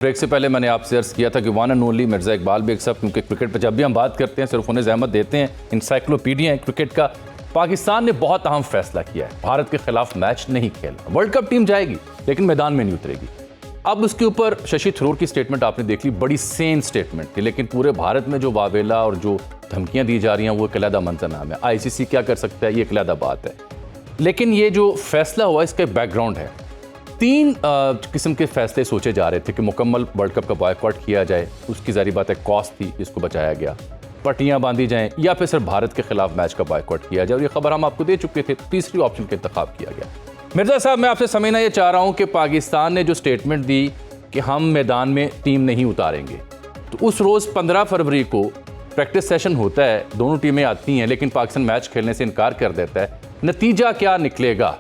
Break से पहले मैंने आपसे अर्ज किया था कि one and only Mirza Iqbal Baig साहब, क्योंकि क्रिकेट पर जब भी हम बात करते हैं सिर्फ उन्हें ज़हमत देते हैं, इंसाइक्लोपीडिया है क्रिकेट का। पाकिस्तान ने बहुत अहम फैसला किया है, भारत के खिलाफ मैच नहीं खेलना। वर्ल्ड कप टीम जाएगी लेकिन मैदान में नहीं उतरेगी। अब उसके ऊपर शशि थरूर की स्टेटमेंट आपने देख ली, बड़ी सेन स्टेटमेंट थी, लेकिन पूरे भारत में जो वावेला और जो धमकियां दी जा रही हैं वो एक अलहदा मंजरनामा है। ICC क्या कर सकता है ये एक अलहदा बात है, लेकिन ये जो फैसला हुआ इसका बैकग्राउंड है। 3 किस्म के फैसले सोचे जा रहे थे कि मुकम्मल वर्ल्ड कप का बॉयकॉट किया जाए, उसकी ज़ाहिर बात है कॉस्ट थी जिसको बचाया गया, पट्टियां बांधी जाएं, या फिर सिर्फ भारत के खिलाफ मैच का बॉयकॉट किया जाए, और ये खबर हम आपको दे चुके थे। तीसरी ऑप्शन का इंतखाब किया गया। मिर्ज़ा साहब, मैं आपसे समझना ये चाह रहा हूं कि पाकिस्तान ने जो स्टेटमेंट दी कि हम मैदान में टीम नहीं उतारेंगे, तो उस रोज़ 15 फरवरी को प्रैक्टिस सेशन होता है, दोनों टीमें आती हैं, लेकिन पाकिस्तान मैच खेलने से इनकार कर देता है। नतीजा क्या निकलेगा,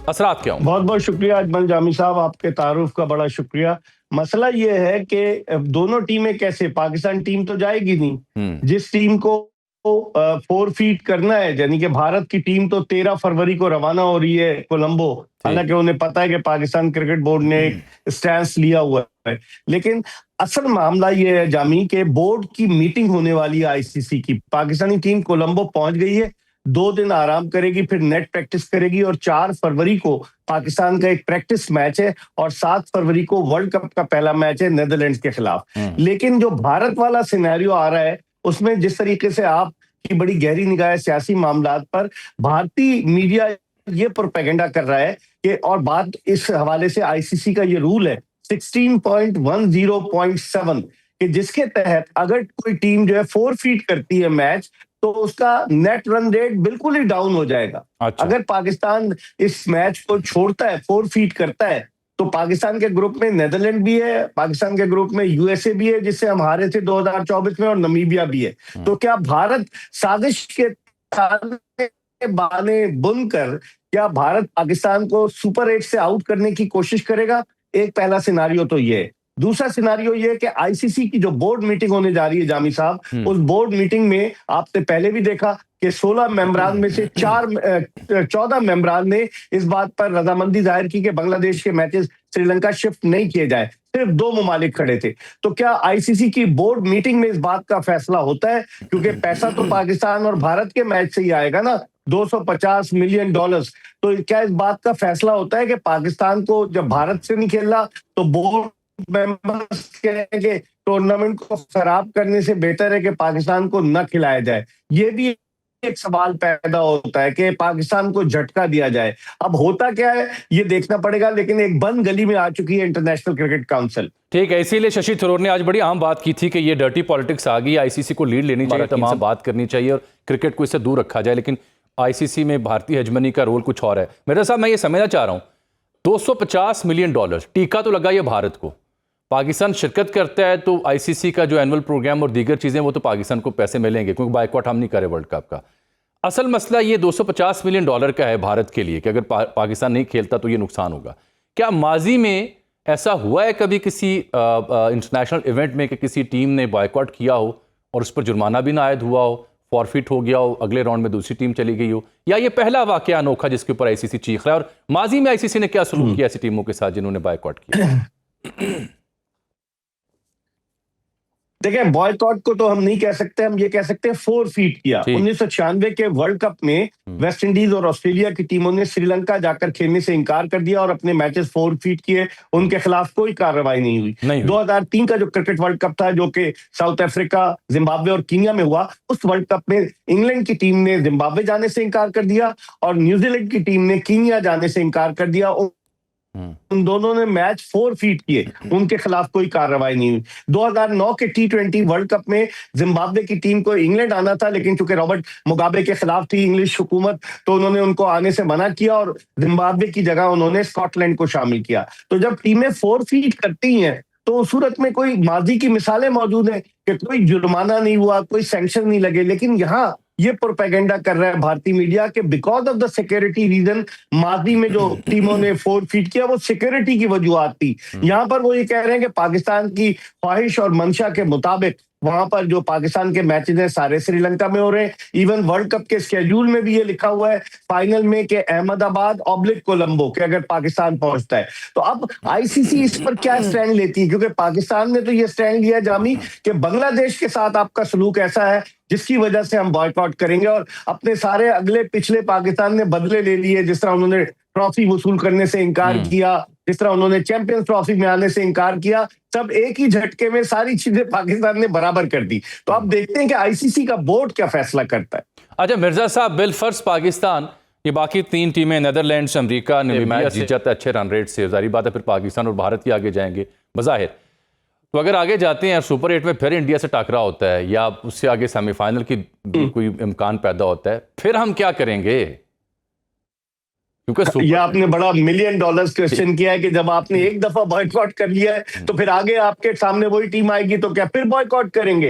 असरात क्या होंगे? बहुत बहुत शुक्रिया अजमल जामी साहब, आपके तारुफ का बड़ा शुक्रिया। मसला ये है कि दोनों टीमें कैसे, पाकिस्तान टीम तो जाएगी नहीं। जिस टीम को 4 फीट करना है, यानी कि भारत की टीम तो 13 फरवरी को रवाना हो रही है कोलंबो, हालांकि उन्हें पता है कि पाकिस्तान क्रिकेट बोर्ड ने एक स्टैंस लिया हुआ है, लेकिन असल मामला ये है जामी के बोर्ड की मीटिंग होने वाली है ICC की। पाकिस्तानी टीम कोलंबो पहुंच गई है, 2 दिन आराम करेगी, फिर नेट प्रैक्टिस करेगी, और 4 फरवरी को पाकिस्तान का एक प्रैक्टिस मैच है, और 7 फरवरी को वर्ल्ड कप का पहला मैच है नीदरलैंड्स के खिलाफ। लेकिन जो भारत वाला सिनेरियो आ रहा है उसमें जिस तरीके से आपकी बड़ी गहरी निगाह है सियासी मामलात पर, भारतीय मीडिया ये प्रोपेगेंडा कर रहा है कि, और बात इस हवाले से ICC का ये रूल है 16.10.7 कि जिसके तहत अगर कोई टीम जो है 4 फीट करती है मैच, तो उसका नेट रन रेट बिल्कुल ही डाउन हो जाएगा। अच्छा। अगर पाकिस्तान इस मैच को छोड़ता है, 4 फीट करता है, तो पाकिस्तान के ग्रुप में नीदरलैंड भी है, पाकिस्तान के ग्रुप में USA भी है जिससे हम हारे थे 2024 में, और नमीबिया भी है। तो क्या भारत साजिश के बहाने बुनकर क्या भारत पाकिस्तान को सुपर 8 से आउट करने की कोशिश करेगा? एक पहला सिनारियो तो ये है। दूसरा सिनारियो ये है कि ICC की जो बोर्ड मीटिंग होने जा रही है जामी साहब, उस बोर्ड मीटिंग में आपने पहले भी देखा कि 16 मेंबरान में से 14 मेंबरान ने इस बात पर रजामंदी जाहिर की कि बांग्लादेश के मैचेस श्रीलंका शिफ्ट नहीं किए जाए, सिर्फ 2 ममालिक खड़े थे। तो क्या ICC की बोर्ड मीटिंग में इस बात का फैसला होता है? क्योंकि पैसा तो पाकिस्तान और भारत के मैच से ही आएगा ना, $250 मिलियन। तो क्या इस बात का फैसला होता है कि पाकिस्तान को जब भारत से नहीं खेलना तो बोर्ड मेंबर्स कहेंगे टूर्नामेंट को खराब करने से बेहतर है कि पाकिस्तान को न खिलाया जाए? ये भी एक सवाल पैदा होता है कि पाकिस्तान को झटका दिया जाए। अब होता क्या है ये देखना पड़ेगा, लेकिन एक बंद गली में आ चुकी है इंटरनेशनल क्रिकेट काउंसिल। ठीक है, इसीलिए शशि थरूर ने आज बड़ी अहम बात की थी कि ये डर्टी पॉलिटिक्स आ गई, ICC को लीड लेनी चाहिए, तमाम बात करनी चाहिए और क्रिकेट को इससे दूर रखा जाए। लेकिन ICC में भारतीय हेजमनी का रोल कुछ और है। मेरा साहब, मैं ये समझना चाह रहा हूँ, $250 मिलियन टीका तो लगा ये भारत को, पाकिस्तान शिरकत करता है तो ICC का जो एनुअल प्रोग्राम और दीगर चीज़ें वो तो पाकिस्तान को पैसे मिलेंगे, क्योंकि बाइकॉट हम नहीं करें वर्ल्ड कप का। असल मसला ये $250 मिलियन का है भारत के लिए कि अगर पाकिस्तान नहीं खेलता तो ये नुकसान होगा। क्या माजी में ऐसा हुआ है कभी किसी इंटरनेशनल इवेंट में कि किसी टीम ने बाइकॉट किया हो और उस पर जुर्माना भी ना आयद हुआ हो, फॉरफिट हो गया हो, अगले राउंड में दूसरी टीम चली गई हो, या ये पहला वाकया अनोखा जिसके ऊपर ICC चीख रहा है? और माजी में ICC ने क्या सलूक किया ऐसी टीमों के साथ जिन्होंने बाइकॉट किया? देखिए, बॉयकॉट को तो हम नहीं कह सकते, हम ये कह सकते हैं 4 फीट किया। 1996 के वर्ल्ड कप में वेस्ट इंडीज और ऑस्ट्रेलिया की टीमों ने श्रीलंका जाकर खेलने से इनकार कर दिया और अपने मैचेस 4 फीट किए, उनके खिलाफ कोई कार्रवाई नहीं हुई। 2003 का जो क्रिकेट वर्ल्ड कप था, जो कि साउथ अफ्रीका, जिम्बाब्वे और कीनिया में हुआ, उस वर्ल्ड कप में इंग्लैंड की टीम ने जिम्बाब्वे जाने से इनकार कर दिया और न्यूजीलैंड की टीम ने कीनिया जाने से इनकार कर दिया। उन दोनों ने मैच 4 फीट किए, उनके खिलाफ कोई कार्रवाई नहीं हुई। 2009 के T20 वर्ल्ड कप में जिम्बाब्वे की टीम को इंग्लैंड आना था, लेकिन चूंकि रॉबर्ट मुगाबे के खिलाफ थी इंग्लिश हुकूमत, तो उन्होंने उनको आने से मना किया और जिम्बाब्वे की जगह उन्होंने स्कॉटलैंड को शामिल किया। तो जब टीमें 4 फीट करती हैं तो उस सूरत में कोई माजी की मिसालें मौजूद हैं कि कोई जुर्माना नहीं हुआ, कोई सैंक्शन नहीं लगे, लेकिन यहाँ ये प्रोपेगेंडा कर रहा है भारतीय मीडिया कि because of the security reason माजी में जो टीमों ने 4 फीट किया वो सिक्योरिटी की वजूहत थी। यहाँ पर वो ये कह रहे हैं कि पाकिस्तान की ख्वाहिश और मंशा के मुताबिक वहां पर जो पाकिस्तान के मैचेस हैं सारे श्रीलंका में हो रहे हैं। इवन वर्ल्ड कप के स्केड्यूल में भी ये लिखा हुआ है फाइनल में कि अहमदाबाद ऑब्लिक कोलंबो के अगर पाकिस्तान पहुंचता है। तो अब आईसीसी इस पर क्या स्टैंड लेती है, क्योंकि पाकिस्तान ने तो ये स्टैंड लिया जामी कि बांग्लादेश के साथ आपका सलूक ऐसा है जिसकी वजह से हम बॉयकॉट करेंगे, और अपने सारे अगले पिछले पाकिस्तान ने बदले ले लिए, जिस तरह उन्होंने ट्रॉफी वसूल करने से इनकार किया, जिस तरह उन्होंने चैंपियंस ट्रॉफी में आने से इनकार किया, सब एक ही झटके में सारी चीजें पाकिस्तान ने बराबर कर दी। तो अब देखते हैं कि आईसीसी का बोर्ड क्या फैसला करता है। अच्छा मिर्जा साहब, बिलफर्ज पाकिस्तान ये बाकी 3 टीमें नीदरलैंड्स, अमेरिका, नामीबिया जीत जाता है अच्छे रन रेट से, जाहिर बात है फिर पाकिस्तान और भारत ही आगे जाएंगे बज़ाहिर। तो अगर आगे जाते हैं सुपर 8 में फिर इंडिया से टकरा होता है या उससे आगे सेमीफाइनल की कोई इम्कान पैदा होता है, फिर हम क्या करेंगे? क्योंकि ये आपने बड़ा $1 मिलियन क्वेश्चन किया है कि जब आपने एक दफा बॉयकॉट कर लिया है तो फिर आगे आपके सामने वही टीम आएगी तो क्या फिर बॉयकॉट करेंगे?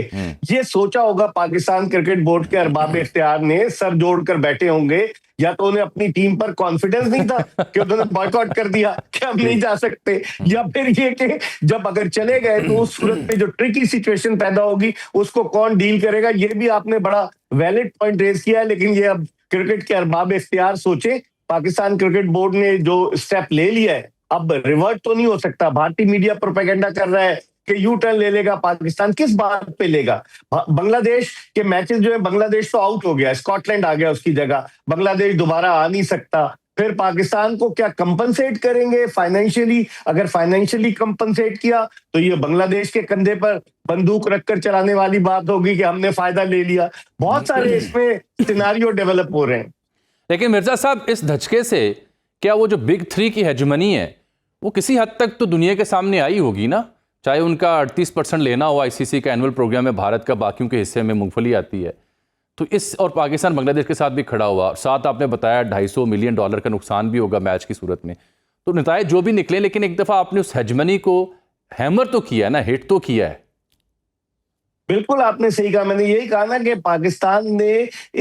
ये सोचा होगा पाकिस्तान क्रिकेट बोर्ड के अरबाब इख्तियार ने, सर जोड़कर बैठे होंगे, या तो उन्हें अपनी टीम पर कॉन्फिडेंस नहीं था कि उन्होंने बॉयकॉट कर दिया कि हम नहीं जा सकते, या फिर ये कि जब अगर चले गए तो उस सूरत में जो ट्रिकी सिचुएशन पैदा होगी उसको कौन डील करेगा। ये भी आपने बड़ा वैलिड पॉइंट रेज किया है, लेकिन ये अब क्रिकेट के अरबाब इख्तियार सोचे। पाकिस्तान क्रिकेट बोर्ड ने जो स्टेप ले लिया है अब रिवर्ट तो नहीं हो सकता। भारतीय मीडिया प्रोपेगेंडा कर रहा है कि यू टर्न ले लेगा पाकिस्तान, किस बात पे लेगा? बांग्लादेश के मैचेस जो है, बांग्लादेश तो आउट हो गया, स्कॉटलैंड आ गया उसकी जगह, बांग्लादेश दोबारा आ नहीं सकता। फिर पाकिस्तान को क्या कंपनसेट करेंगे फाइनेंशियली? अगर फाइनेंशियली कंपनसेट किया तो ये बांग्लादेश के कंधे पर बंदूक रखकर चलाने वाली बात होगी कि हमने फायदा ले लिया। बहुत सारे इसमें सिनारियो डेवलप हो रहे हैं। लेकिन मिर्जा साहब, इस धचके से क्या वो जो बिग 3 की हेजमनी है वो किसी हद तक तो दुनिया के सामने आई होगी ना? चाहे उनका 38% लेना हो आईसीसी का एनुअल प्रोग्राम में, भारत का बाकियों के हिस्से में मूंगफली आती है, तो इस और पाकिस्तान बांग्लादेश के साथ भी खड़ा हुआ, साथ आपने बताया $250 मिलियन का नुकसान भी होगा मैच की सूरत में। तो नतायज जो भी निकले, लेकिन एक दफ़ा आपने उस हेजमनी को हैमर तो किया है ना, हिट तो किया है। बिल्कुल आपने सही कहा। मैंने यही कहा ना कि पाकिस्तान ने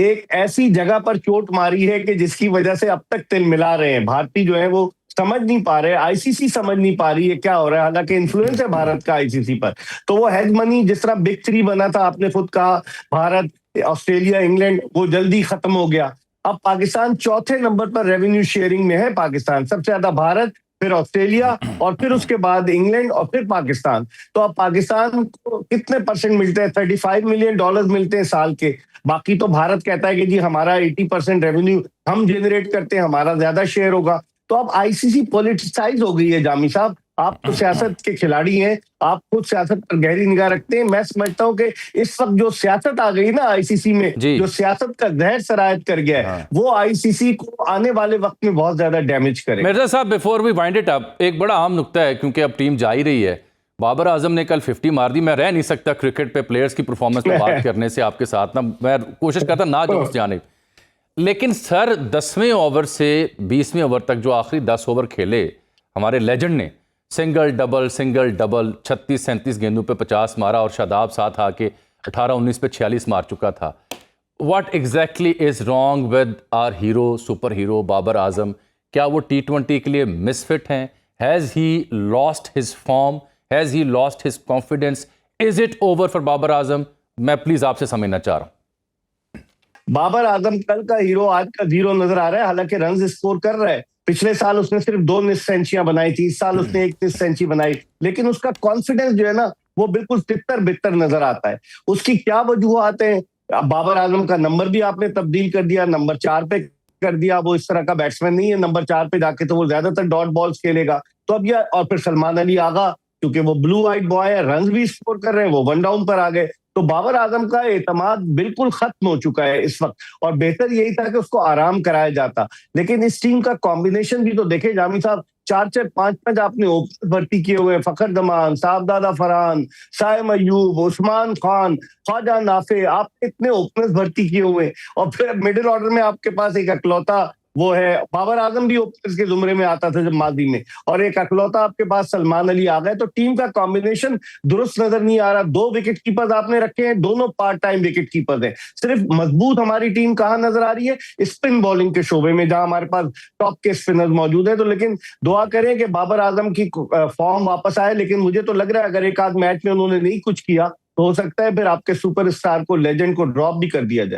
एक ऐसी जगह पर चोट मारी है कि जिसकी वजह से अब तक तिल मिला रहे हैं। भारतीय जो है वो समझ नहीं पा रहे, आईसीसी समझ नहीं पा रही है क्या हो रहा है, हालांकि इन्फ्लुएंस है भारत का आईसीसी पर। तो वो हेजमनी जिस तरह बिग 3 बना था, आपने खुद कहा भारत, ऑस्ट्रेलिया, इंग्लैंड, वो जल्दी खत्म हो गया। अब पाकिस्तान चौथे नंबर पर रेवेन्यू शेयरिंग में है। पाकिस्तान सबसे ज्यादा भारत, फिर ऑस्ट्रेलिया, और फिर उसके बाद इंग्लैंड, और फिर पाकिस्तान। तो अब पाकिस्तान को कितने परसेंट मिलते हैं? $35 मिलियन मिलते हैं साल के। बाकी तो भारत कहता है कि जी हमारा 80% रेवेन्यू हम जनरेट करते हैं, हमारा ज्यादा शेयर होगा। तो अब आईसीसी पॉलिटिसाइज हो गई है। जामी साहब, आप तो सियासत के खिलाड़ी हैं, आप खुद सियासत पर गहरी निगाह रखते हैं। मैं समझता हूं कि इस वक्त जो सियासत आ गई ना आईसीसी में, जो सियासत का जहर सरायत कर गया है, वो आईसीसी को आने वाले वक्त में बहुत ज्यादा डैमेज करेगा। मिर्जा साहब, before we wind it up, एक बड़ा अहम नुक्ता है, क्योंकि अब टीम जा ही रही है। बाबर आजम ने कल 50 मार दी। मैं रह नहीं सकता क्रिकेट पे प्लेयर्स की परफॉर्मेंस पे बात करने से आपके साथ ना, मैं कोशिश करता ना जाऊं उस जानिब, लेकिन सर 10वें ओवर से 20वें ओवर तक जो आखिरी 10 ओवर खेले हमारे लेजेंड ने, सिंगल डबल 36-37 गेंदों पे 50 मारा, और शादाब साथ आके 18-19 पे 46 मार चुका था। What exactly is wrong with our hero, super hero Babar Azam? क्या वो T20 के लिए मिसफिट हैं? Has he lost his form? Has he lost his confidence? Is it over for Babar Azam? मैं प्लीज आपसे समझना चाह रहा हूं। बाबर आजम कल का हीरो आज का जीरो नजर आ रहा है। हालांकि रन स्कोर कर रहा है। पिछले साल उसने सिर्फ 2 मिस सेंचुरियां बनाई थी, इस साल उसने 1 मिस सेंचुरी बनाई, लेकिन उसका कॉन्फिडेंस जो है ना वो बिल्कुल तितर बितर नजर आता है। उसकी क्या वजूहत है? बाबर आजम का नंबर भी आपने तब्दील कर दिया, नंबर 4 पे कर दिया। वो इस तरह का बैट्समैन नहीं है, नंबर 4 पे जाके तो वो ज्यादातर डॉट बॉल्स खेलेगा। तो अब यह, और फिर सलमान अली आगा, क्योंकि वो ब्लू आइट बॉय है, रन भी स्कोर कर रहे हैं, वो 1 डाउन पर आ गए। तो बाबर आजम का एतमाद बिल्कुल खत्म हो चुका है इस वक्त, और बेहतर यही था कि उसको आराम कराया जाता। लेकिन इस टीम का कॉम्बिनेशन भी तो देखे जामी साहब, 4-4, 5-5 आपने ओपनर भर्ती किए हुए हैं। फखर जमान, साहबजादा फरहान, साइम अयूब, उस्मान खान, ख्वाजा नाफे, आपने इतने ओपनर्स भर्ती किए हुए हैं। और फिर मिडिल ऑर्डर में आपके पास एक अकलौता वो है, बाबर आजम भी ओपनर्स के जुमरे में आता था जब माजी में, और एक अकलौता आपके पास सलमान अली आ गए। तो टीम का कॉम्बिनेशन दुरुस्त नजर नहीं आ रहा। 2 विकेट कीपर्स आपने रखे हैं, दोनों पार्ट टाइम विकेट कीपर्स हैं। सिर्फ मजबूत हमारी टीम कहां नजर आ रही है? स्पिन बॉलिंग के शोबे में, जहां हमारे पास टॉप के स्पिनर्स मौजूद है। तो लेकिन दुआ करें कि बाबर आजम की फॉर्म वापस आए। लेकिन मुझे तो लग रहा है अगर एक आध मैच में उन्होंने नहीं कुछ किया तो हो सकता है फिर आपके सुपरस्टार को, लेजेंड को ड्रॉप भी कर दिया जाए।